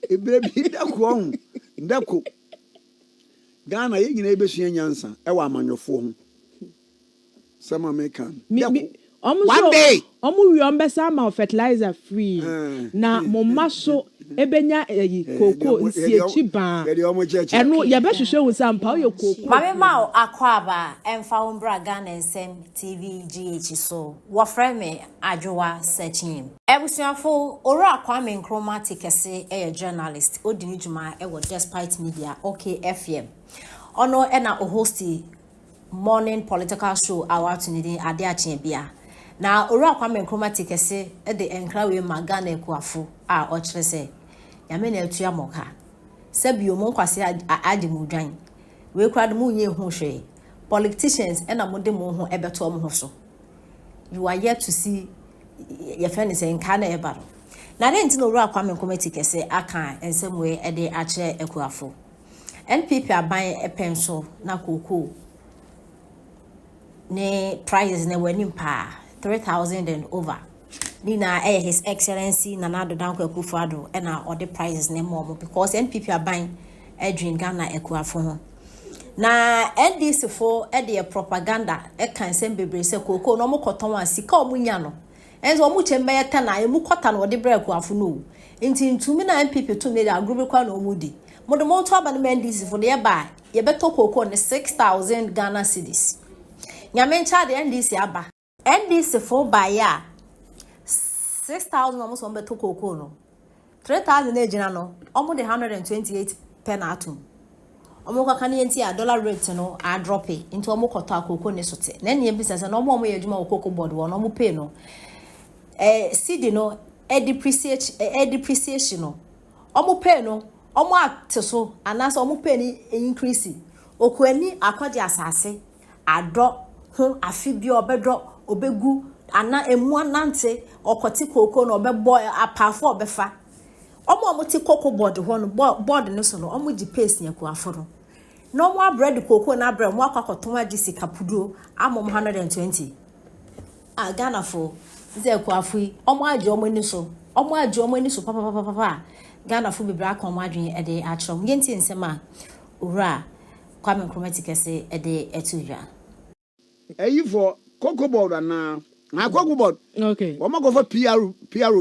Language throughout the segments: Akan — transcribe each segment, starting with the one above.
Baby, Dako. Ghana, you neighbor, Yansa, Ewa man your phone. Some American. One day, we on fertilizer free. Na momaso ebenya koko sie chiba. Eno ya be hwehwe wo sampa yo koko. Mame ma akwaba emfa umbra Ghana nsem TV GH so. Wo frame me adwowa searching. Ebusuafo ora Kwame Nkrumah Kese journalist odini djuma wo Despite Media OK FM. Ono na hosti morning political show awatunidi ade achen bia. Na ora Kwame Nkrumah Kese de enkra we magana ekuafo a o kire se ya me na atua moka sabio mo nkwase ade mudwan we kra de mu nye hu hwe politicians na mo de mo ho ebeto mo ho so you are yet to see your friend is in Kana ebaro na re ntino ora Kwame Nkrumah Kese aka ensem we de akire ekuafo NPP aban epenso na koko ne prices ne wanim pa 3,000 and over. Nina His Excellency Nana Danko Akufo-Addo and all the prices ne more because NPP are buying Adrian Ghana Ekuafo. Na NDC for the propaganda can send bebre se koko no mo koton wan sika omunya no. Enzo mu chembe yeta na emu kwata no de bre Ekuafo no. Nti ntumi na NPP to me da group kwa no mudi. Mo de mo to aba no NDC for the ba ye beto koko ne 6,000 Ghana cedis. Nyame ncha de NDC aba. NDC for buyer 6,000 almost on beto koko no 3,000 ejina no almost 128 pen atom omo kwa kan yenti a dollar rate no a drop it into omo kota koko ne sote na ne business no omo yedwuma koko board wo no omo pay no cd no depreciation no omo pay no omo ateso anasa omo pay ni increase okwani akwaje asase ado ho afi obedro obegu ana emu anante okoti koko no obebo apafo obefa omo ti koko board ho no board no so no omo di pace nya kuafo no no mo bread koko na bread mo akwakoton agisi kapudo amom 120 Ghana for ze kuafo omo aje omo ni so papa Ghana for bibra ka omo adwen e de achom yenti nsema owura Kwame Nkrumah Kese e de etudwa for Cocoa board and now cocoa board. Okay. What go for PR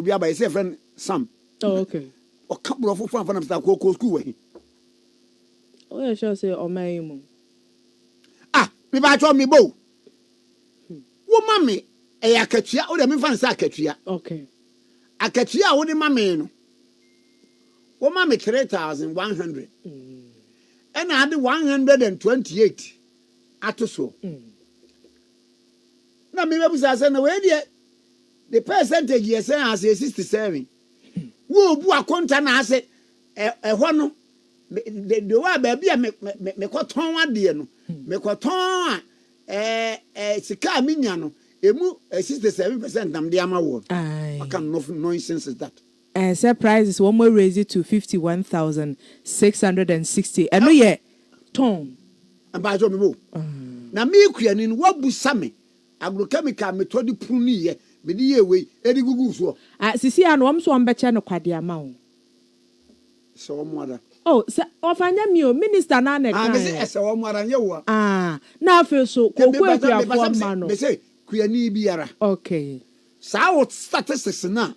be by say friend Sam. Oh, okay. Or couple of fun from the cocoa school. Oh, yeah, sure say o my Ah, me ba cho me bo. Wo mame e akatua o de me fan sa akatua. Okay. Akatua wo de mame no. Wo mame 3,100. And I had 128 atoso. Na me be say na we dey the percentage you say as 67 wo bu akonta na ase ho no the wa ba bia me koton ade no me koton sika minya no emu 67% nam de ama wo what kind of nonsense is that surprises one more raise it to 51,660 and no ye ton amba jo me bo na me kuani no wabu same agrochemical method pruni ye me di ye we edi gugu so sisi anu am so ambeche no kwade ama o so moada oh se ofanya mi o minister na na kan me say so moada nye wo na afi so kokku akuafo ama no me say kuani biara okay sa wo statistics na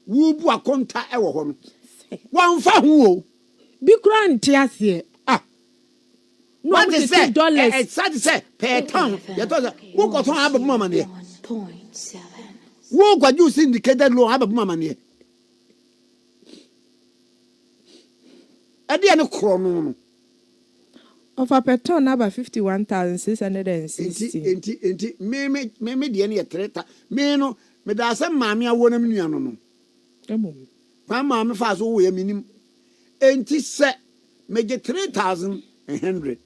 wo bu akonta e wo ho no wan fa ho o bi kura ntiase no, what is that? It's sad to say, per ton. You told us, who got on Abbey Mamma near? 1.7. Who got you syndicated low Abbey Mamma near? I didn't chrono of a per ton about 51,660. Me, the any traitor. Me no, me da some mammy, I want a million. My mamma fast away a minimum. Ain't set, make it 3,100.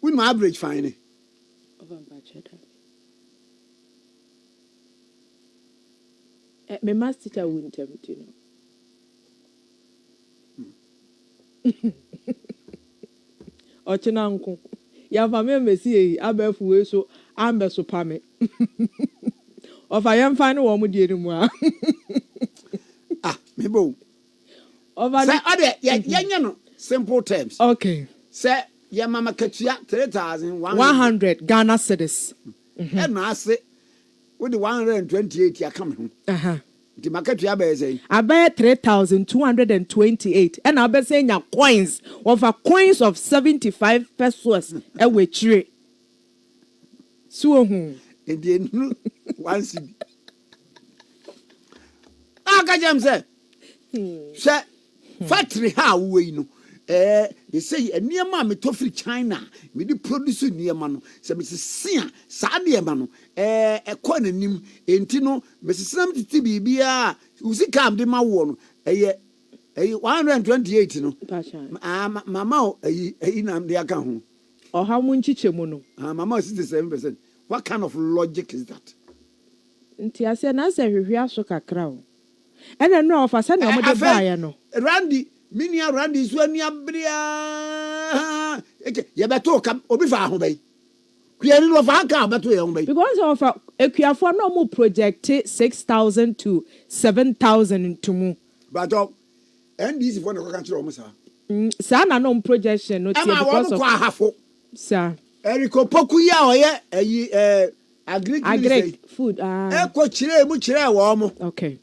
We no average fine. Over budget. My master teacher wouldn't tempt you know. Ochinanko. Ya family mesi abefu we so ambe so pame. Of I am fine one with you anymore. Bibo. Say, other, no simple terms. Okay. Say, your mama Katia 3,100 Ghana cedis. And I say, with the 128 you coming. The market you are saying. I buy 3,228. And I'll be saying your coins of a coins of 75 pesos. A witch. So, Indian once. Jam say, factory how we know. They say a near mammy to free China. We do produce near mano. So Mrs. Sia, Sadia mano. A coinim, Intino, Mrs. Sam Tibia, Uzi Cam de Mawon. A 128, no. Mamma, in the account. Or how much chichemono? Mamma is 67%. What kind of logic is that? Tia said, I say, we are so crowd. And I know if I send no Randy, Minia Randy is when you bria. You better come, Obifa Hobey. We are in of our car, but we are because of a for no more project 6,000 to 7,000 to move. But and this is one of the country almost. Sana no projection, no because of half. Sir. Eriko Pokuya or agri food. Echo chile, muchile, warm. Okay.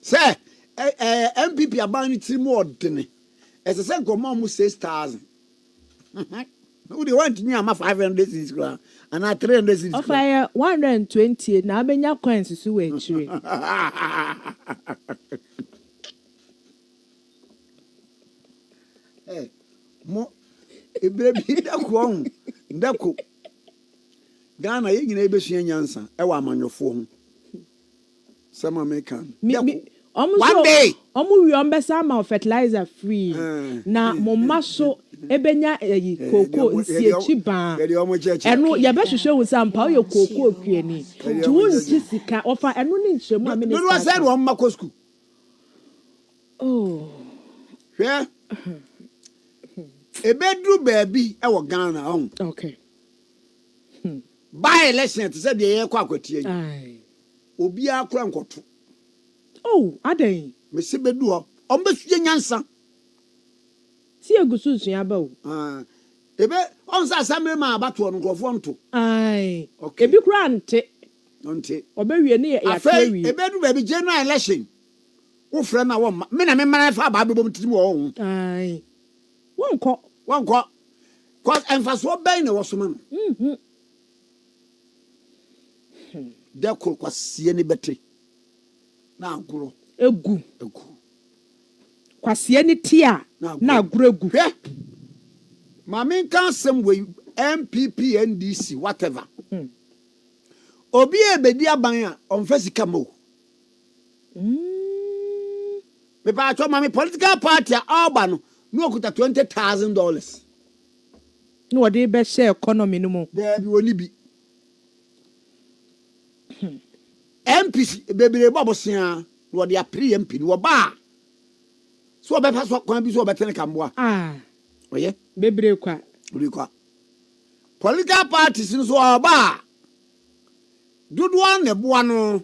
Say, MPP are buying 3 more than as a second mom 6,000. Who they want me? I'm 500 cities and I 300 cities. Of 120 now, ben your coins is away. Hey, mo, a baby, Dako. Ghana, you can able to answer. I want on your phone. Some American. One day. We are fertilizer free. Na momaso ebenya cocoa chiba. And no, your best show with some power cocoa creamy. To Jessica offer and running shame. No, I said one Macosco. Oh, yeah. A bedroom baby, our Ghana home. Okay. Buy a lesson to say the air quackity. Aye. Obia Crancotu. Oh, Ade. Miss Bedua, almost Yansa. See a good suit, Yabo. Ebe, on Samuel Ma about one of one to. Aye. Okay. A big grant. Don't it? Or very near a ferry. A bedroom baby general election. Oh, friend, I want men and men for Bible to own. Aye. One call. Cause and for so bang was man. There could see any better. Now grow. Egu. Kwasi any tia. Now grow. Mammy can't some way MPP NDC whatever. Obi e bedia banya on physical mo. Me pa cho mami political party Alban no kuta $20,000. No dey be share economy no mo. There be woni bi. MPC bebre bobosia no dey apre MP no ba. So be pass kwan bi so be tene kamboa. Oye bebre kwa. Uri kwa. Political parties no so ba. Dudu an ne boa no.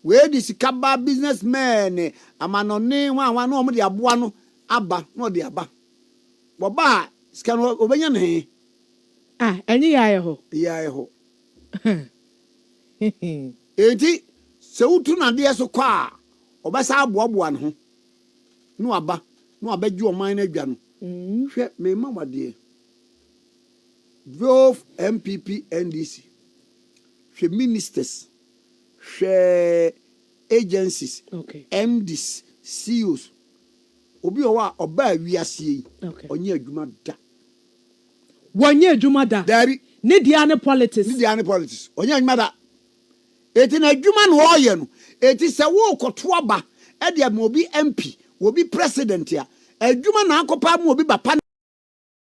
Where this kaba businessman amanone wan no mo de aboa no aba no de aba. Bo ba scan obenya ne. Enyi ya ho. Ya ho. Enti se utu na de so kwa obesa aboaboa no ho. No aba no abaju oman na adwa no. Hwe me ma wade. Both MPP NDC. Hwe ministers. Share agencies, okay. MDs, CEOs. Obi owa oba wiase okay. Onye adwuma da. Wonye adwuma da. Dari. Ne dia ne politics. Onye adwuma da. Eti na adwuma no oye no. Eti se wo koto aba e de ma obi MP, obi president ya. Adwuma na akopa ma obi bapa